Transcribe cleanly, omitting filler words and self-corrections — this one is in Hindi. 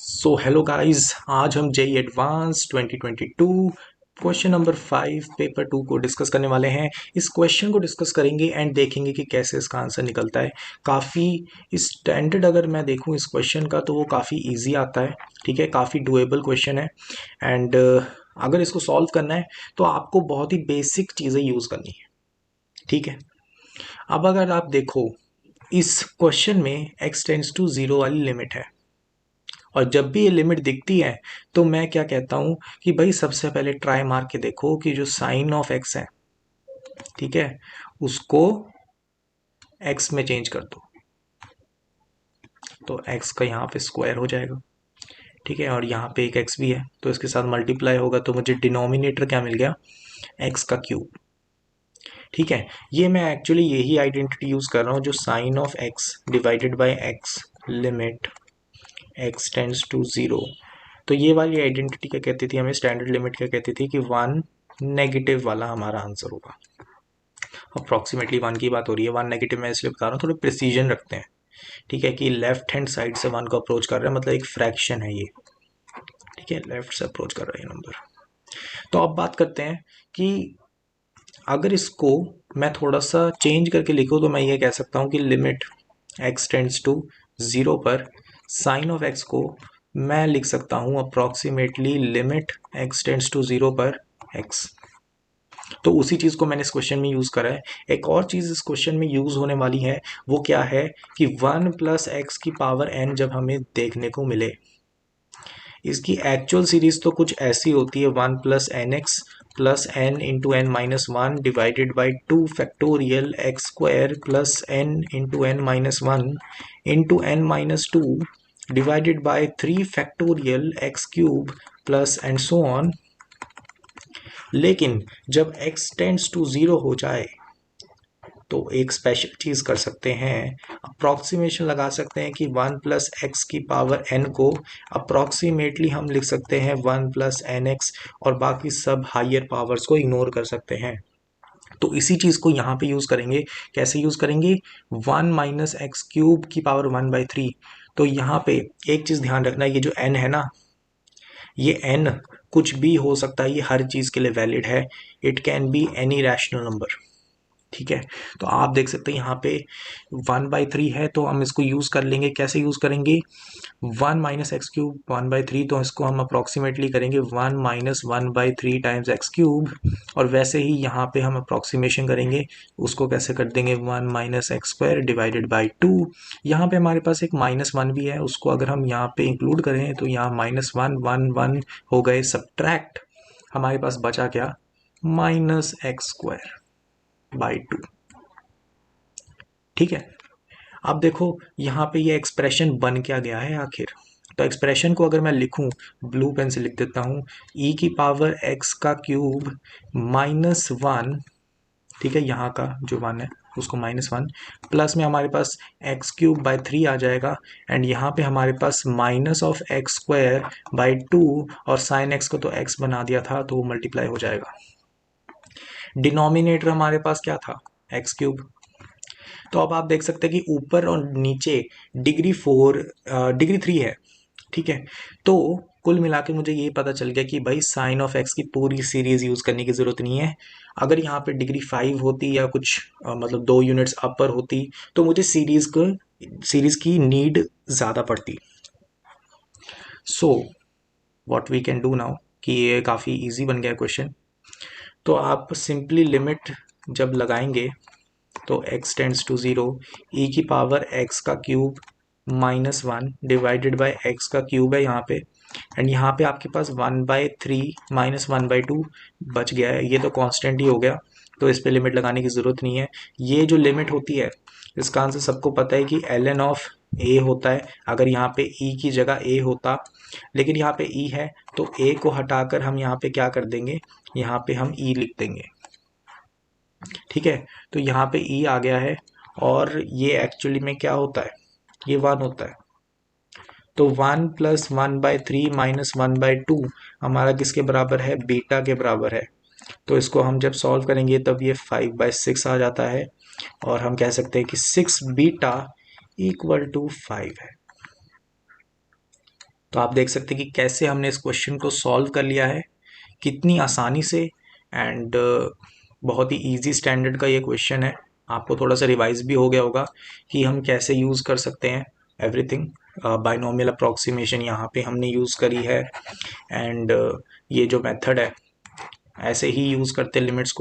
सो हेलो गाइस, आज हम JEE advance 2022 question number 5 paper 2 को डिस्कस करने वाले हैं। इस क्वेश्चन को डिस्कस करेंगे एंड देखेंगे कि कैसे इसका आंसर निकलता है। काफ़ी स्टैंडर्ड अगर मैं देखूं इस क्वेश्चन का तो वो काफ़ी इजी आता है। ठीक है, काफ़ी डुएबल क्वेश्चन है एंड अगर इसको सॉल्व करना है तो आपको बहुत ही बेसिक चीज़ें यूज़ करनी है। ठीक है, अब अगर आप देखो इस क्वेश्चन में x टेंड्स टू 0 वाली लिमिट है और जब भी ये लिमिट दिखती है तो मैं क्या कहता हूँ कि भाई सबसे पहले ट्राई मार के देखो कि जो साइन ऑफ एक्स है, ठीक है, उसको एक्स में चेंज कर दो तो एक्स का यहाँ पे स्क्वायर हो जाएगा। ठीक है, और यहाँ पे एक एक्स भी है तो इसके साथ मल्टीप्लाई होगा तो मुझे डिनोमिनेटर क्या मिल गया, एक्स का क्यूब। ठीक है, ये मैं एक्चुअली यही आइडेंटिटी यूज कर रहा हूँ जो sine of x divided by x limit x tends to zero. तो ये वाली आइडेंटिटी क्या कहती थी हमें, स्टैंडर्ड लिमिट क्या कहती थी कि वन नेगेटिव वाला हमारा आंसर होगा। अप्रॉक्सीमेटली वन की बात हो रही है, वन नेगेटिव मैं इसलिए बता रहा हूँ, थोड़े प्रिसीजन रखते हैं। ठीक है, कि लेफ्ट हैंड साइड से वन को अप्रोच कर रहा है, मतलब एक फ्रैक्शन है ये। ठीक है, लेफ्ट से अप्रोच कर रहा है नंबर। तो अब बात करते हैं कि अगर इसको मैं थोड़ा सा चेंज करके लिखूँ तो मैं ये कह सकता हूँ कि limit x tends to zero पर साइन ऑफ एक्स को मैं लिख सकता हूँ approximately limit x tends to zero पर एक्स। तो उसी चीज़ को मैंने इस क्वेश्चन में यूज़ करा है। एक और चीज़ इस क्वेश्चन में यूज़ होने वाली है, वो क्या है कि वन प्लस एक्स की पावर एन जब हमें देखने को मिले, इसकी एक्चुअल सीरीज तो कुछ ऐसी होती है, one plus n x plus n into n minus one divided by two factorial x square plus n into n minus one into n minus two divided by three factorial x cube plus and so on. लेकिन जब x टेंड्स टू ज़ीरो हो जाए तो एक स्पेशल चीज़ कर सकते हैं, अप्रॉक्सीमेशन लगा सकते हैं कि वन प्लस एक्स की पावर n को अप्रॉक्सीमेटली हम लिख सकते हैं वन प्लस एन एक्स और बाकी सब हायर पावर्स को इग्नोर कर सकते हैं। तो इसी चीज़ को यहाँ पे यूज़ करेंगे। कैसे यूज़ करेंगे, वन माइनस एक्स क्यूब की पावर वन बाई थ्री। तो यहाँ पे एक चीज़ ध्यान रखना, ये जो n है ना, ये n कुछ भी हो सकता है, ये हर चीज़ के लिए वैलिड है। It can be any rational number. ठीक है, तो आप देख सकते हैं यहाँ पे वन बाई थ्री है तो हम इसको यूज़ कर लेंगे। कैसे यूज़ करेंगे, one minus x cube one by three, तो इसको हम अप्रॉक्सीमेटली करेंगे one minus one by three times x cube. और वैसे ही यहाँ पे हम अप्रॉक्सीमेशन करेंगे, उसको कैसे कर देंगे, one minus x square divided by to. यहाँ पे हमारे पास एक माइनस वन भी है, उसको अगर हम यहाँ पे इंक्लूड करें तो यहाँ माइनस वन वन वन हो गए सब्ट्रैक्ट, हमारे पास बचा क्या, minus x square by to. ठीक है, अब देखो यहाँ पे ये एक्सप्रेशन बन क्या गया है आखिर। तो एक्सप्रेशन को अगर मैं लिखूं, ब्लू पेन से लिख देता हूँ, e की पावर x का क्यूब माइनस वन। ठीक है, यहाँ का जो वन है उसको माइनस वन, प्लस में हमारे पास एक्स क्यूब बाई थ्री आ जाएगा एंड यहाँ पे हमारे पास minus of X square by two, और साइन एक्स को तो x बना दिया था तो वो मल्टीप्लाई हो जाएगा। डिनोमिनेटर हमारे पास क्या था, एक्स क्यूब। तो अब आप देख सकते हैं कि ऊपर और नीचे डिग्री फोर डिग्री थ्री है। ठीक है, तो कुल मिला के मुझे ये पता चल गया कि भाई साइन ऑफ एक्स की पूरी सीरीज यूज करने की जरूरत नहीं है। अगर यहाँ पे डिग्री फाइव होती या कुछ मतलब दो यूनिट्स अपर होती तो मुझे सीरीज की नीड ज्यादा पड़ती। So what we can do now, कि ये काफ़ी इजी बन गया क्वेश्चन। तो आप सिंपली लिमिट जब लगाएंगे तो x tends to zero, e की पावर x का cube minus one divided by X का क्यूब है यहाँ पे, एंड यहाँ पे आपके पास one by three minus one by two बच गया है। ये तो कांस्टेंट ही हो गया तो इस पे लिमिट लगाने की ज़रूरत नहीं है। ये जो लिमिट होती है इसका आंसर सबको पता है कि ln ऑफ a होता है। अगर यहाँ पे e की जगह a होता, लेकिन यहाँ पे e है तो a को हटाकर हम यहाँ पे क्या कर देंगे, यहाँ पे हम e लिख देंगे। ठीक है, तो यहाँ पे e आ गया है और ये एक्चुअली में क्या होता है, ये वन होता है। तो one plus one by three minus one by to हमारा किसके बराबर है, बीटा के बराबर है। तो इसको हम जब सॉल्व करेंगे तब ये फाइव बाई सिक्स आ जाता है और हम कह सकते हैं कि six beta equal to five है। तो आप देख सकते हैं कि कैसे हमने इस क्वेश्चन को सॉल्व कर लिया है, कितनी आसानी से। एंड बहुत ही इजी स्टैंडर्ड का ये क्वेश्चन है। आपको थोड़ा सा रिवाइज भी हो गया होगा कि हम कैसे यूज़ कर सकते हैं एवरीथिंग। बाइनोमियल अप्रॉक्सीमेशन यहाँ पे हमने यूज़ करी है। एंड ये जो मेथड है ऐसे ही यूज़ करते हैं लिमिट्स को